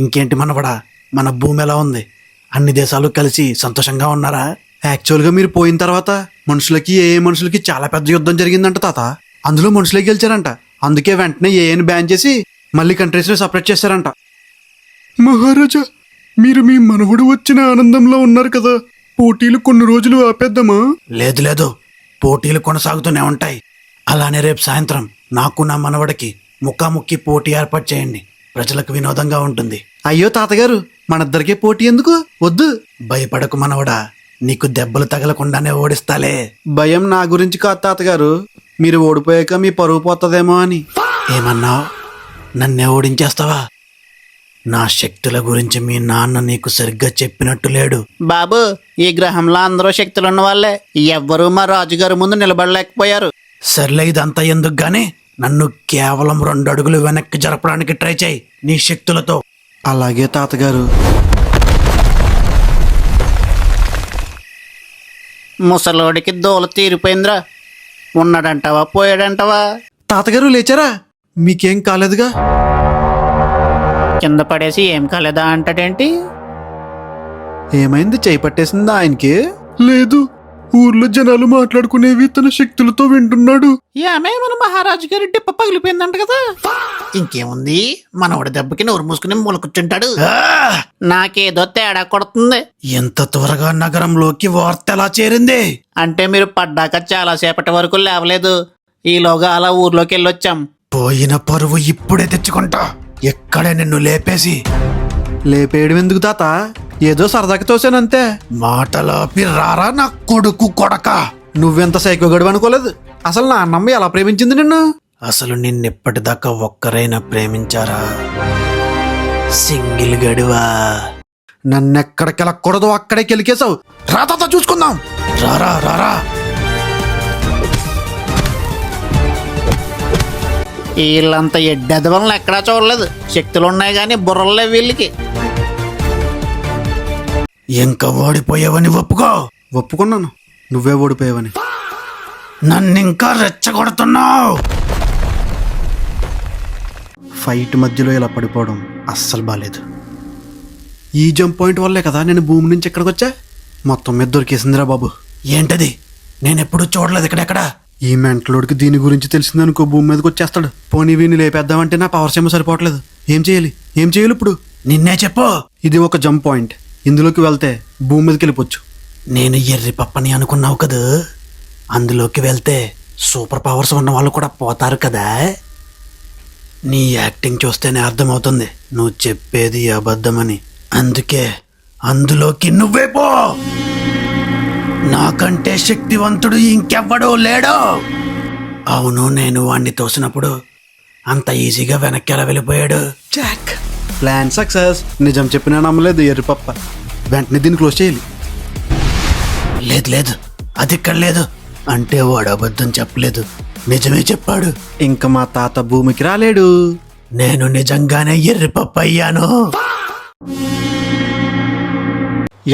ఇంకేంటి మనవడా, మన భూమి ఎలా ఉంది? అన్ని దేశాలు కలిసి సంతోషంగా ఉన్నారా? యాక్చువల్గా మీరు పోయిన తర్వాత మనుషులకి చాలా పెద్ద యుద్ధం జరిగిందంట తాత. అందులో మనుషులే గెలిచారంట. అందుకే వెంటనే ఏఏని బ్యాన్ చేసి మళ్ళీ కంట్రీస్ని సపరేట్ చేశారంట. మహారాజా, మీరు మీ మనవడు వచ్చిన ఆనందంలో ఉన్నారు కదా, పోటీలు కొన్ని రోజులు ఆపేద్దామా? లేదు లేదు, పోటీలు కొనసాగుతూనే ఉంటాయి. అలానే రేపు సాయంత్రం నాకు నా మనవడికి ముఖాముఖి పోటీ ఏర్పాటు చేయండి. ప్రజలకు వినోదంగా ఉంటుంది. అయ్యో తాతగారు, మనిద్దరికీ పోటీ ఎందుకు? వద్దు. భయపడకు మనవడా, నీకు దెబ్బలు తగలకుండానే ఓడిస్తాలే. భయం నా గురించి కాదు తాతగారు, మీరు ఓడిపోయాక మీ పరువు పోతుందేమో అని. ఏమన్నావు? నన్నే ఓడించేస్తావా? నా శక్తుల గురించి మీ నాన్న నీకు సరిగ్గా చెప్పినట్టు లేడు. బాబు, ఈ గ్రహంలో అందరూ శక్తులున్న వాళ్ళే. ఎవ్వరూ మా రాజుగారి ముందు నిలబడలేకపోయారు. సర్లే, ఇదంతా ఎందుకు గానీ నన్ను కేవలం 2 అడుగులు వెనక్కి జరపడానికి ట్రై చేయి నీ శక్తులతో. అలాగే తాతగారు. ముసలోడికి దోల తీరిపోయిందిరా. ఉన్నాడంటావా పోయాడంటావా? తాతగారు లేచారా? మీకేం కాలేదుగా? కింద పడేసి ఏం కాలేదా అంటాడేంటి? ఏమైంది? చేయి పట్టేసిందా ఆయనకి? లేదు, ఊర్లో జనాలు మాట్లాడుకునేవి తన శక్తులతో వింటున్నాడు. ఏమే, మన మహారాజు గారి డిప్ప పగిలిపోయిందంట కదా. ఇంకేముంది, మనవడి దెబ్బకి నోరు మూసుకుని మూలకొచ్చుంటాడు. నాకేదో తేడా కొడుతుంది. ఎంత త్వరగా నగరంలోకి వార్త ఎలా చేరింది? అంటే మీరు పడ్డాక చాలా సేపటి వరకు లేవలేదు. ఈలోగా అలా ఊర్లోకి వెళ్ళొచ్చాం. పోయిన పరువు ఇప్పుడే తెచ్చుకుంటా. ఎక్కడే నిన్ను లేపేయడం ఎందుకు తాత? ఏదో సరదాకి తోసానంతే. మాటలాపి రారా నా కొడుకు కొడక. నువ్వెంత సైకోగడు అనుకోలేదు. అసలు నా అన్నమ్మ ఎలా ప్రేమించింది నిన్ను? అసలు నిన్నెప్పటిదాకా ఒక్కరైనా ప్రేమించారా? సింగిల్ గడువా? నన్నెక్కడికెళ్ళకూడదు అక్కడే కెలికేశావు. రా తాత, చూసుకుందాం. రారా రారా. వీళ్ళంత ఎడ్డెదవలను ఎక్కడా చూడలేదు. శక్తులు ఉన్నాయి కానీ బుర్రలే వీళ్ళకి. ఇంకా ఓడిపోయావని ఒప్పుకో. ఒప్పుకున్నాను, నువ్వే ఓడిపోయావని. నన్నింకా రెచ్చగొడుతున్నావు. ఫైట్ మధ్యలో ఇలా పడిపోవడం అస్సలు బాలేదు. ఈ జంప్ పాయింట్ వల్లే కదా నేను భూమి నుంచి ఇక్కడికి వచ్చా. మొత్తం మీద దొరికేసిందిరా బాబు. ఏంటది? నేనెప్పుడు చూడలేదు ఇక్కడెక్కడ. ఈ మెంటలోడికి దీని గురించి తెలిసిందనుకో భూమి మీదకి వచ్చేస్తాడు. పోనీ వీడిని లేపేద్దామంటే నా పవర్స్ ఏమో సరిపోవట్లేదు. ఏం చేయాలి ఇప్పుడు? నిన్నే చెప్పు. ఇది ఒక జంప్ పాయింట్. ఇందులోకి వెళ్తే భూమి మీదకి వెళ్ళిపోవచ్చు. నేను ఎర్రి పప్పని అనుకున్నావు కదా, అందులోకి వెళ్తే సూపర్ పవర్స్ ఉన్న వాళ్ళు కూడా పోతారు కదా. నీ యాక్టింగ్ చూస్తేనే అర్థమవుతుంది నువ్వు చెప్పేది అబద్ధమని. అందుకే అందులోకి నువ్వే పో. నాకంటే శక్తివంతుడు ఇంకెవ్వడూ లేడు. అవును, నేను వాణ్ణి తోసినప్పుడు అంత ఈజీగా వెనక్కి ఎలా వెళ్ళిపోయాడు? Jack, plan success. నిజం చెప్పినా నమ్మలేదు ఎర్రిపప్ప. వెంటనే దీన్ని క్లోజ్ చేయాలి. లేదు లేదు, అది ఇక్కడ లేదు. అంటే వాడు అబద్ధం చెప్పలేదు, నిజమే చెప్పాడు. ఇంకా మా తాత భూమికి రాలేడు. నేను నిజంగానే ఎర్రిపప్ప అయ్యాను.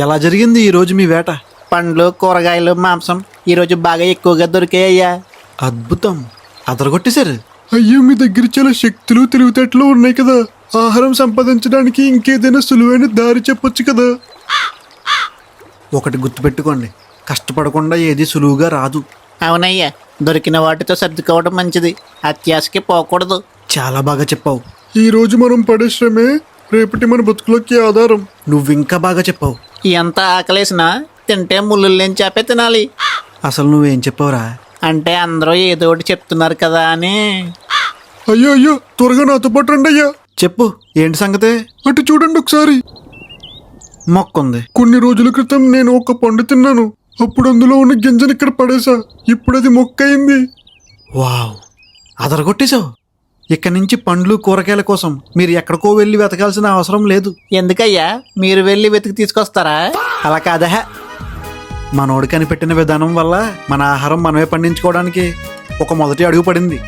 ఎలా జరిగింది ఈరోజు మీ వేట? పండ్లు, కూరగాయలు, మాంసం ఈరోజు బాగా ఎక్కువగా దొరికాయ్యా. అద్భుతం, అదరగొట్టేశారు. అయ్యో, మీ దగ్గర చాలా శక్తులు తెలివితేటలు ఉన్నాయి కదా. ఆహారం సంపాదించడానికి ఇంకేదైనా సులువైన దారి చెప్పొచ్చు కదా. ఒకటి గుర్తుపెట్టుకోండి, కష్టపడకుండా ఏది సులువుగా రాదు. అవునయ్యా, దొరికిన వాటితో సర్దుకోవడం మంచిది. అత్యాశకి పోకూడదు. చాలా బాగా చెప్పావు. ఈ రోజు మనం పడే శ్రమే రేపటి మన బతుకులోకి ఆధారం. నువ్వింకా బాగా చెప్పావు. ఎంత ఆకలేసినా తింటే ముళ్ళు లేని చేపే తినాలి. అసలు నువ్వేం చెప్పావురా? అంటే అందరూ ఏదో ఒకటి చెప్తున్నారు కదా అని. అయ్యో అయ్యో, త్వరగా నాతో పాటు రండి అయ్యా. చెప్పు, ఏంటి సంగతే? అటు చూడండి ఒకసారి. మొక్కుంది. కొన్ని రోజుల క్రితం నేను ఒక పండు తిన్నాను. అప్పుడు అందులో ఉన్న గింజను ఇక్కడ పడేసా. ఇప్పుడు అది మొక్కయింది. వావ్, అదరగొట్టేశావు. ఇక్కడి నుంచి పండ్లు, కూరగాయల కోసం మీరు ఎక్కడికో వెళ్ళి వెతకాల్సిన అవసరం లేదు. ఎందుకయ్యా, మీరు వెళ్ళి వెతికి తీసుకొస్తారా? అలా కాదా, మనోడు కనిపెట్టిన విధానం వల్ల మన ఆహారం మనమే పండించుకోవడానికి ఒక మొదటి అడుగు పడింది.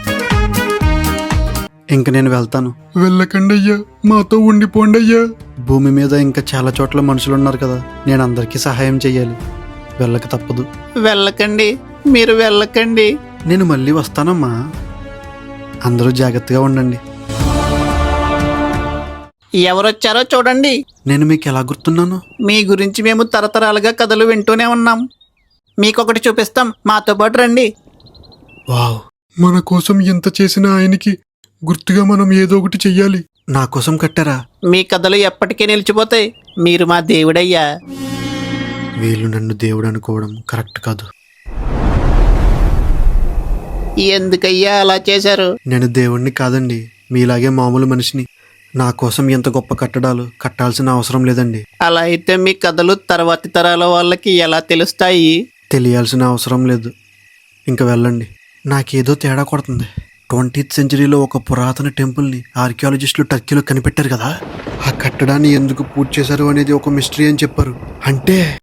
ఇంక నేను వెళ్తాను. వెళ్ళకండి అయ్యా, మాతో ఉండిపోండి అయ్యా. భూమి మీద ఇంకా చాలా చోట్ల మనుషులు ఉన్నారు కదా, నేను అందరికీ సహాయం చెయ్యాలి. వెళ్ళక తప్పదు. వెళ్ళకండి, మీరు వెళ్ళకండి. నేను మళ్ళీ వస్తానమ్మా. అందరూ జాగ్రత్తగా ఉండండి. ఎవరొచ్చారో చూడండి. నేను మీకు ఎలా గుర్తున్నాను? మీ గురించి మేము తరతరాలుగా కథలు వింటూనే ఉన్నాం. మీకొకటి చూపిస్తాం, మాతో పాటు రండి. వావ్, మన కోసం ఎంత చేసిన ఆయనకి గుర్తుగా మనం ఏదో ఒకటి చెయ్యాలి. నా కోసం కట్టారా? మీ కథలు ఎప్పటికీ నిలిచిపోతాయి. మీరు మా దేవుడయ్యా. వీళ్ళు నన్ను దేవుడు అనుకోవడం కరెక్ట్ కాదు. ఎందుకయ్యా అలా చేశారు? నేను దేవుణ్ణి కాదండి, మీలాగే మామూలు మనిషిని. నా కోసం ఎంత గొప్ప కట్టడాలు కట్టాల్సిన అవసరం లేదండి. అలా అయితే మీ కథలు తర్వాతి తరాల వాళ్ళకి ఎలా తెలుస్తాయి? తెలియాల్సిన అవసరం లేదు. ఇంక వెళ్ళండి. నాకేదో తేడా కొడుతుంది. 20th సెంచరీలో ఒక పురాతన టెంపుల్ని ఆర్కియాలజిస్టులు టర్కీలో కనిపెట్టారు కదా, ఆ కట్టడాన్ని ఎందుకు పూర్తి చేశారు అనేది ఒక మిస్టరీ అని చెప్పారు. అంటే